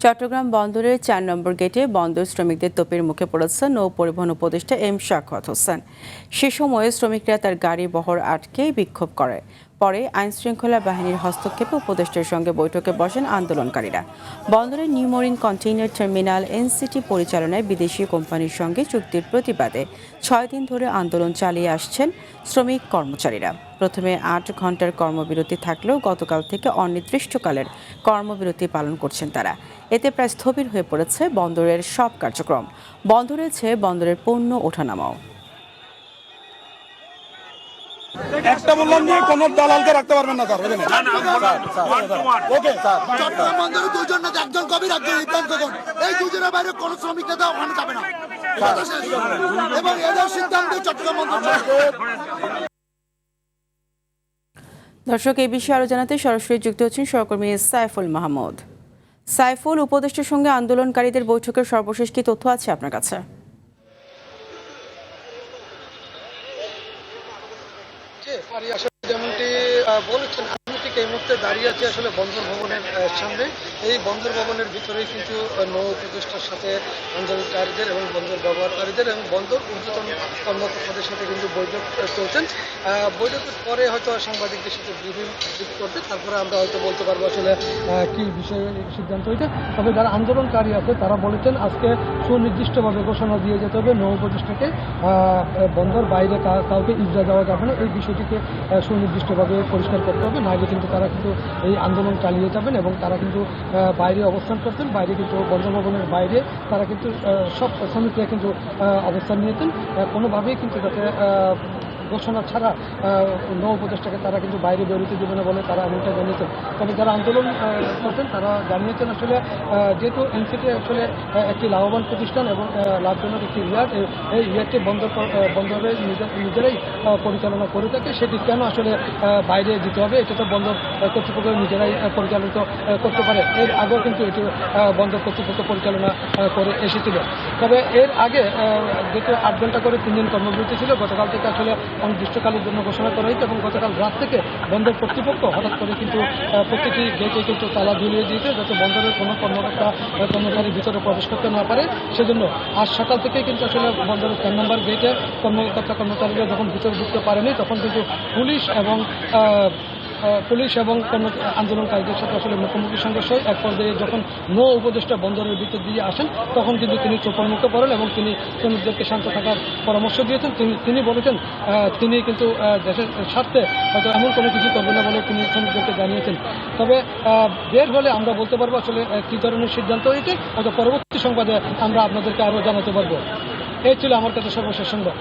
চট্টগ্রাম বন্দরের ৪ নম্বর গেটে বন্দর শ্রমিকদের তোপের মুখে পড়েছে নৌ পরিবহন উপদেষ্টা এম শাখাওয়াত হোসেন। সে সময়ে শ্রমিকরা তার গাড়ি বহর আটকে বিক্ষোভ করে। পরে আইনশৃঙ্খলা বাহিনীর হস্তক্ষেপে উপদেষ্টার সঙ্গে বৈঠকে বসেন আন্দোলনকারীরা। বন্দরের new mooring container terminal NCT পরিচালনায় বিদেশি কোম্পানির সঙ্গে চুক্তির প্রতিবাদে ৬ দিন ধরে আন্দোলন চালিয়ে আসছেন শ্রমিক কর্মচারীরা। প্রথমে ৮ ঘন্টার কর্মবিরতি থাকলেও গতকাল থেকে অনির্দিষ্টকালের কর্মবিরতি পালন করছেন তারা। এতে প্রায় স্থবির হয়ে পড়েছে বন্দরের সব কার্যক্রম। বন্ধ রয়েছে বন্দরের পণ্য ওঠানামাও। একটা বললাম যে কোন দালালকে রাখতে পারবেন না স্যার। ওকে স্যার, চট্টগ্রাম বন্দরে দুজন না একজন কবি একজন ইবরান খোকন, এই দুজনের বাইরে কোন শ্রমিক নেতা ওখানে যাবে না এবং এদের সিদ্ধান্তে চট্টগ্রাম বন্দর। দর্শক, এই বিষয়ে আরো জানাতে সরাসরি যুক্ত হচ্ছেন সহকর্মী সাইফুল মাহমুদ। সাইফুল, উপদেষ্টার সঙ্গে আন্দোলনকারীদের বৈঠকের সর্বশেষ কি তথ্য আছে আপনার কাছে? যেমনটি বলেছেন, আমি ঠিক এই মুহূর্তে দাঁড়িয়ে আছি আসলে বন্দর ভবনের সামনে। এই বন্দর ভবনের ভিতরেই কিন্তু নৌ উপদেষ্টার সাথে আন্দোলনকারীদের এবং বন্দর ব্যবহারকারীদের এবং বন্দর ঊর্ধ্বতন কর্মকর্তাদের সাথে কিন্তু বৈঠক চলছেন। বৈঠকের পরে হয়তো সাংবাদিকদের সাথে ব্রিফ করবে, তারপরে আমরা হয়তো বলতে পারবো আসলে কি বিষয়ে সিদ্ধান্ত হয়েছে। তবে যারা আন্দোলনকারী আছে তারা বলেছেন আজকে সুনির্দিষ্টভাবে ঘোষণা দিয়ে যেতে হবে নৌ উপদেষ্টাকে বন্দর বাইরে কাউকে ইজরা দেওয়া যাবে না, এই বিষয়টিকে সুনির্দিষ্টভাবে পরিষ্কার করতে হবে। নাহলে কিন্তু তারা কিন্তু এই আন্দোলন চালিয়ে যাবেন এবং তারা কিন্তু বাইরে অবস্থান করতেন। বাইরে কিন্তু বন্দর ভবনের বাইরে তারা কিন্তু সব শ্রমিকরা কিন্তু অবস্থান নিয়েছেন। কোনোভাবেই কিন্তু যাতে ঘোষণা ছাড়া নৌ উপদেষ্টাকে তারা কিন্তু বাইরে বেরোতে দেবে না বলে তারা এমনটা জানিয়েছেন। তবে যারা আন্দোলন করছেন তারা জানিয়েছেন আসলে যেহেতু এনসিটি আসলে একটি লাভবান প্রতিষ্ঠান এবং লাভজনক একটি ইয়ার্ড, এই ইয়ার্ডটি বন্দরের নিজেরাই পরিচালনা করে থাকে, সেটি কেন আসলে বাইরে দিতে হবে? এটা তো বন্দর কর্তৃপক্ষ নিজেরাই পরিচালিত করতে পারে। এর আগেও কিন্তু এটি বন্দর কর্তৃপক্ষ পরিচালনা করে এসেছিল। তবে এর আগে যেহেতু ৮ ঘন্টা করে 3 দিন কর্মবিরতি ছিল, গতকাল থেকে আসলে অনির্দিষ্টকালের জন্য ঘোষণা করা হয়েছে এবং গতকাল রাত থেকে বন্দর কর্তৃপক্ষ হঠাৎ করে কিন্তু প্রতিটি গেটে কিন্তু তালা ঝুলিয়ে দিয়েছে যাতে বন্দরের কোনো কর্মচারী ভিতরে প্রবেশ করতে না পারে। সেজন্য আজ সকাল থেকেই কিন্তু আসলে বন্দরের 4 নম্বর গেটে কর্মচারীরা যখন ভিতরে ঢুকতে পারেনি তখন কিন্তু পুলিশ এবং আন্দোলনকারীদের সাথে আসলে মুখোমুখি সংঘর্ষ হয়। এক পর্যায়ে যখন নৌ উপদেষ্টা বন্দরের ভিতর দিয়ে আসেন তখন কিন্তু তিনি চোপান্মুক্ত করেন এবং তিনি শ্রমিকদেরকে শান্ত থাকার পরামর্শ দিয়েছেন। তিনি বলেছেন তিনি কিন্তু দেশের স্বার্থে হয়তো এমন কোনো কিছু করবেন না বলে তিনি শ্রমিকদেরকে জানিয়েছেন। তবে বের হলে আমরা বলতে পারবো আসলে কী ধরনের সিদ্ধান্ত হয়েছে, হয়তো পরবর্তী সংবাদে আমরা আপনাদেরকে আরও জানাতে পারবো। এই ছিল আমার কাছে সর্বশেষ সংবাদ।